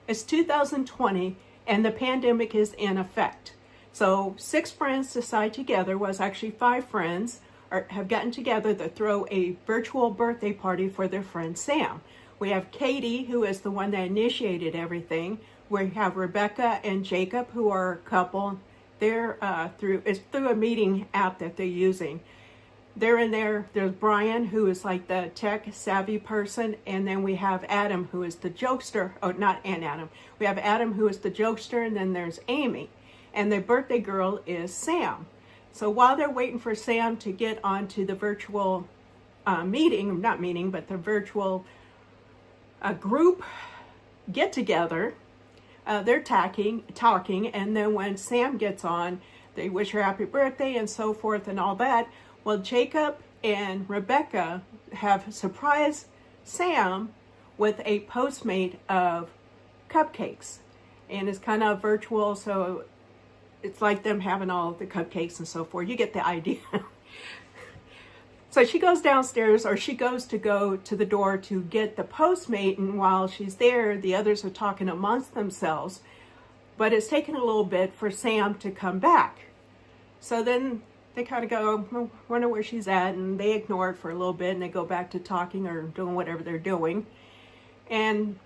It's 2020 and the pandemic is in effect. So 6 friends decide together, was actually 5 friends, have gotten together to throw a virtual birthday party for their friend Sam. We have Katie, who is the one that initiated everything. We have Rebecca and Jacob, who are a couple. They're through a meeting app that they're using. They're in there. There's Brian, who is like the tech savvy person, and then we have Adam, who is the jokester. Oh, not Adam. We have Adam, who is the jokester, and then there's Amy, and the birthday girl is Sam. So while they're waiting for Sam to get onto the virtual the virtual group get together, they're talking, and then when Sam gets on, they wish her happy birthday and so forth and all that. Well, Jacob and Rebecca have surprised Sam with a Postmate of cupcakes, and it's kind of virtual, so it's like them having all the cupcakes and so forth. You get the idea. So she goes downstairs, or she goes to the door to get the Postmate, and while she's there, the others are talking amongst themselves, but it's taken a little bit for Sam to come back. So then they kind of go, wonder where she's at, and they ignore it for a little bit, and they go back to talking or doing whatever they're doing. And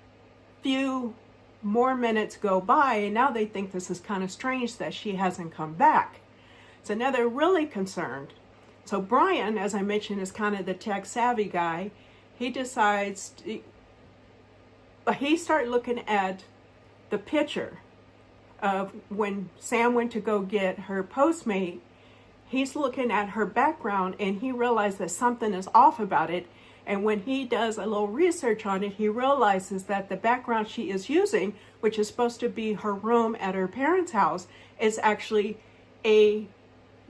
few more minutes go by, and now they think this is kind of strange that she hasn't come back. So now they're really concerned. So Brian, as I mentioned, is kind of the tech savvy guy. He decides, he started looking at the picture of when Sam went to go get her Postmate. He's looking at her background, and he realized that something is off about it. And when he does a little research on it, he realizes that the background she is using, which is supposed to be her room at her parents' house, is actually a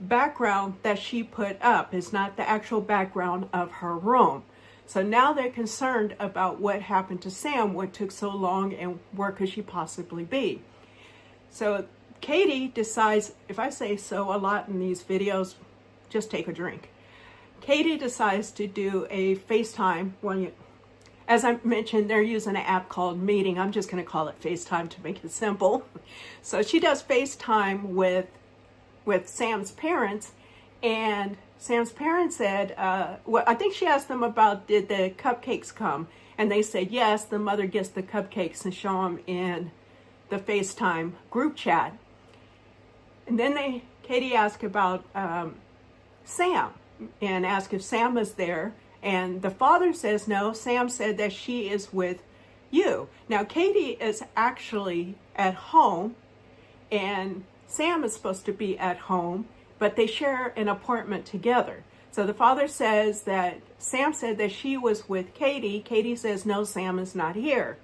background that she put up. It's not the actual background of her room. So now they're concerned about what happened to Sam, what took so long, and where could she possibly be. So Katie decides, if I say so a lot in these videos, just take a drink. Katie decides to do a FaceTime. As I mentioned, they're using an app called Meeting. I'm just going to call it FaceTime to make it simple. So she does FaceTime with Sam's parents, and Sam's parents said, well, I think she asked them about, did the cupcakes come? And they said, yes, the mother gets the cupcakes and show them in the FaceTime group chat. And then Katie asked about Sam, and asked if Sam was there. And the father says, no, Sam said that she is with you. Now, Katie is actually at home, and Sam is supposed to be at home, but they share an apartment together. So the father says that Sam said that she was with Katie. Katie says, no, Sam is not here.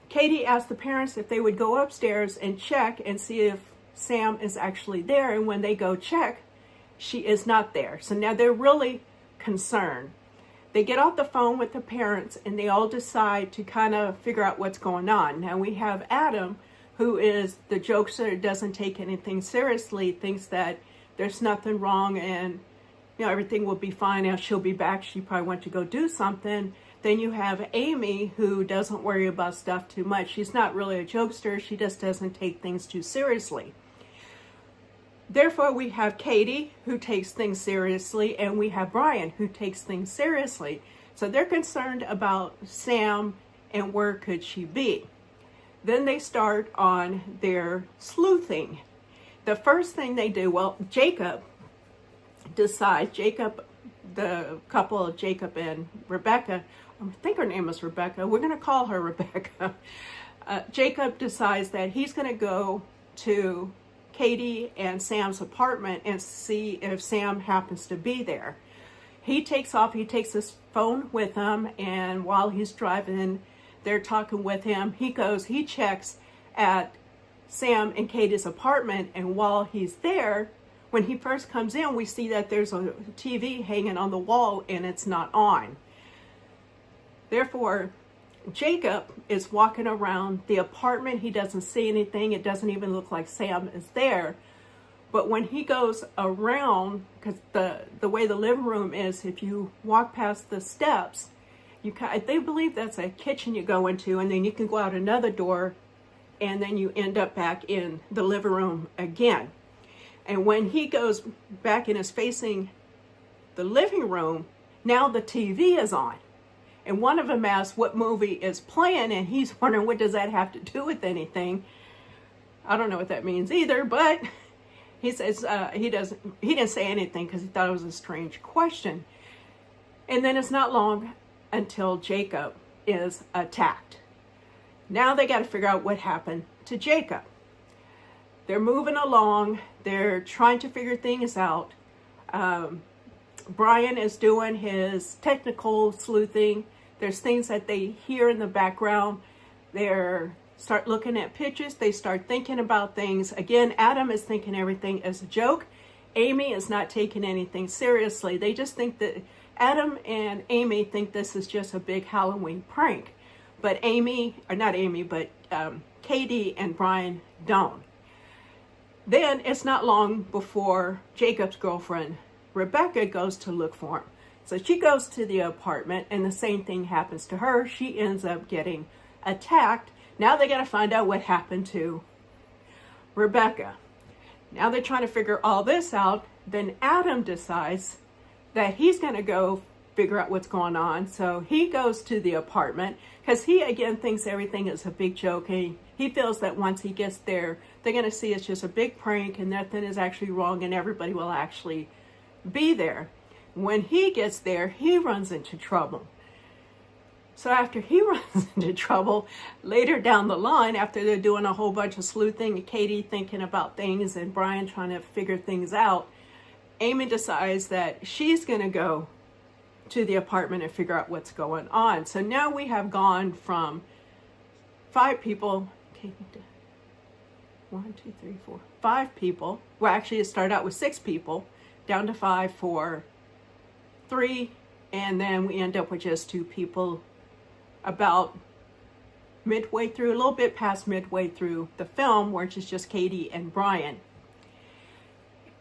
Katie asked the parents if they would go upstairs and check and see if Sam is actually there. And when they go check, she is not there. So now they're really concerned. They get off the phone with the parents, and they all decide to kind of figure out what's going on. Now we have Adam, who is the jokester, doesn't take anything seriously, thinks that there's nothing wrong and everything will be fine. Now she'll be back. She probably went to go do something. Then you have Amy, who doesn't worry about stuff too much. She's not really a jokester. She just doesn't take things too seriously. Therefore, we have Katie, who takes things seriously, and we have Brian, who takes things seriously. So they're concerned about Sam and where could she be. Then they start on their sleuthing. The first thing they do, well, Jacob, the couple of Jacob and Rebecca, I think her name is Rebecca, we're going to call her Rebecca. Jacob decides that he's going to go to Katie and Sam's apartment and see if Sam happens to be there. He takes off, he takes his phone with him, and while he's driving, they're talking with him. He checks at Sam and Katie's apartment, and while he's there, when he first comes in, we see that there's a TV hanging on the wall and it's not on. Therefore, Jacob is walking around the apartment. He doesn't see anything. It doesn't even look like Sam is there. But when he goes around, because the way the living room is, if you walk past the steps they believe that's a kitchen you go into, and then you can go out another door, and then you end up back in the living room again. And when he goes back and is facing the living room, now the TV is on. And one of them asks what movie is playing, and he's wondering, what does that have to do with anything? I don't know what that means either, but he says he didn't say anything because he thought it was a strange question. And then it's not long until Jacob is attacked. Now they got to figure out what happened to Jacob. They're moving along. They're trying to figure things out. Brian is doing his technical sleuthing. There's things that they hear in the background. They start looking at pictures. They start thinking about things. Again, Adam is thinking everything is a joke. Amy is not taking anything seriously. They just think that Adam and Amy think this is just a big Halloween prank. But Katie and Brian don't. Then it's not long before Jacob's girlfriend, Rebecca, goes to look for him. So she goes to the apartment, and the same thing happens to her. She ends up getting attacked. Now they got to find out what happened to Rebecca. Now they're trying to figure all this out. Then Adam decides that he's going to go figure out what's going on. So he goes to the apartment because he, again, thinks everything is a big joke. He feels that once he gets there, they're going to see it's just a big prank and nothing is actually wrong and everybody will actually be there. When he gets there, he runs into trouble. So after he runs into trouble, later down the line, after they're doing a whole bunch of sleuthing, Katie thinking about things and Brian trying to figure things out, Amy decides that she's going to go to the apartment and figure out what's going on. So now we have gone from 5 people, 5 people. Well, actually it started out with 6 people, down to 5 for 3, and then we end up with just 2 people about midway through, a little bit past midway through the film, which is just Katie and Brian.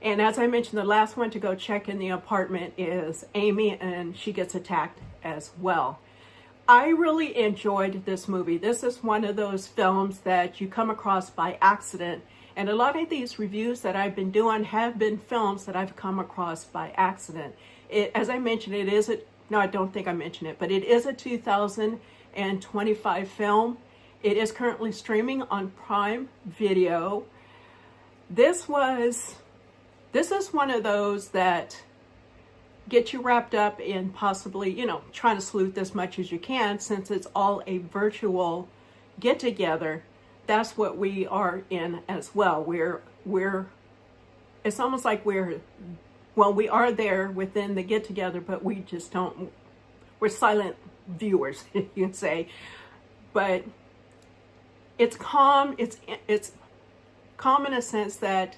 And as I mentioned, the last one to go check in the apartment is Amy, and she gets attacked as well. I really enjoyed this movie. This is one of those films that you come across by accident. And a lot of these reviews that I've been doing have been films that I've come across by accident. As I mentioned, I don't think I mentioned it, but it is a 2025 film. It is currently streaming on Prime Video. This is one of those that get you wrapped up in possibly, trying to sleuth as much as you can, since it's all a virtual get-together. That's what we are in as well. It's almost like we are there within the get-together, but we're silent viewers, you can say. But it's calm. It's calm in a sense that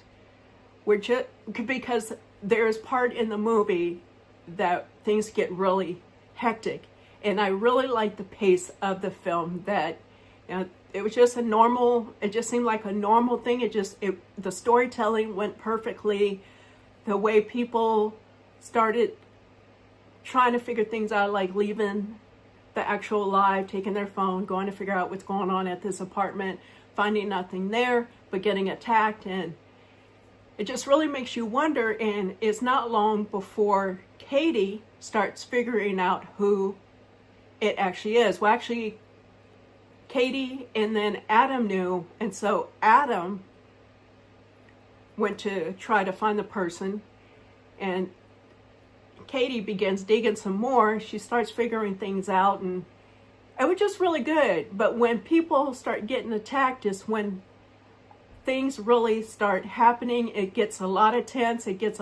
because there's part in the movie that things get really hectic, and I really like the pace of the film. That it was just it just seemed like a normal thing. The storytelling went perfectly. The way people started trying to figure things out, like leaving the actual live, taking their phone, going to figure out what's going on at this apartment, finding nothing there, but getting attacked, and it just really makes you wonder. And it's not long before Katie starts figuring out who it actually is. Well, actually, Katie and then Adam knew, and so Adam went to try to find the person, and Katie begins digging some more. She starts figuring things out, and it was just really good. But when people start getting attacked is when things really start happening. It gets a lot of tense. It gets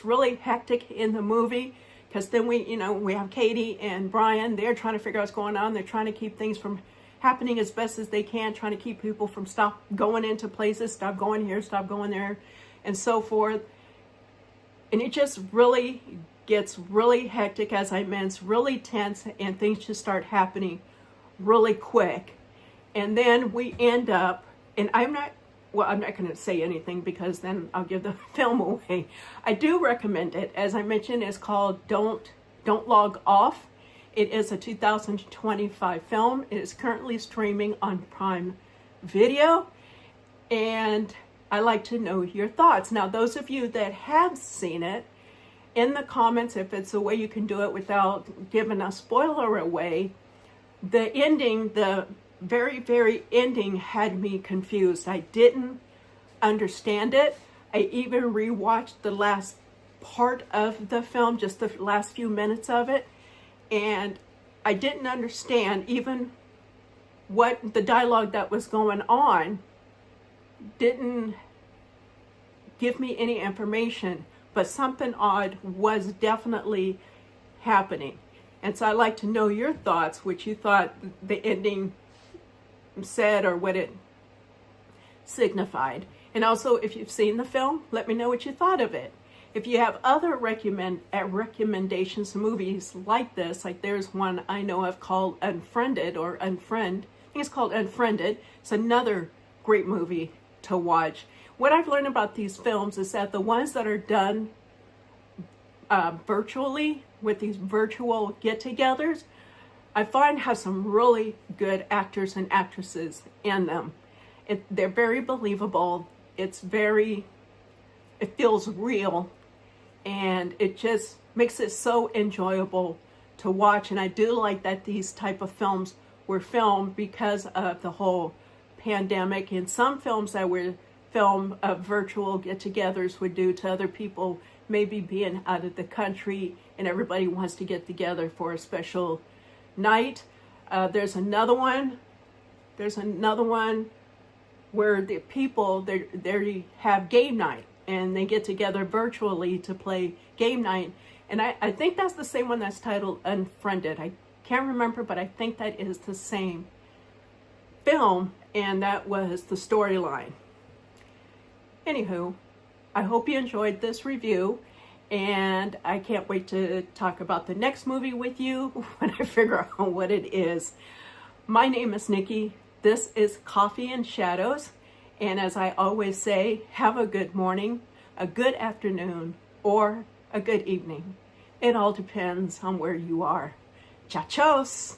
really hectic in the movie, because then we have Katie and Brian. They're trying to figure out what's going on. They're trying to keep things from happening as best as they can, trying to keep people from stop going into places, stop going here, stop going there, and so forth. And it just really gets really hectic, as I mentioned, really tense, and things just start happening really quick. And then we end up, and I'm not going to say anything because then I'll give the film away. I do recommend it. As I mentioned, it's called Don't Log Off. It is a 2025 film. It is currently streaming on Prime Video, and I'd like to know your thoughts. Now, those of you that have seen it, in the comments, if it's a way you can do it without giving a spoiler away, the ending, the very, very ending had me confused. I didn't understand it. I even rewatched the last part of the film, just the last few minutes of it, and I didn't understand even what the dialogue that was going on. Didn't give me any information, but something odd was definitely happening. And so I'd like to know your thoughts, what you thought the ending said or what it signified. And also, if you've seen the film, let me know what you thought of it. If you have other recommendations, movies like this, like there's one I know of called Unfriended or Unfriend. I think it's called Unfriended. It's another great movie to watch. What I've learned about these films is that the ones that are done virtually, with these virtual get-togethers, I find have some really good actors and actresses in them. They're very believable. It feels real, and it just makes it so enjoyable to watch. And I do like that these type of films were filmed because of the whole pandemic, and some films that were filmed virtual get-togethers would do to other people maybe being out of the country and everybody wants to get together for a special night. There's another one where the people they have game night and they get together virtually to play game night. And I think that's the same one that's titled Unfriended. I can't remember, but I think that is the same film, and that was the storyline. Anywho, I hope you enjoyed this review, and I can't wait to talk about the next movie with you when I figure out what it is. My name is Nikki. This is Coffee and Shadows, and as I always say, have a good morning, a good afternoon, or a good evening. It all depends on where you are. Chachos!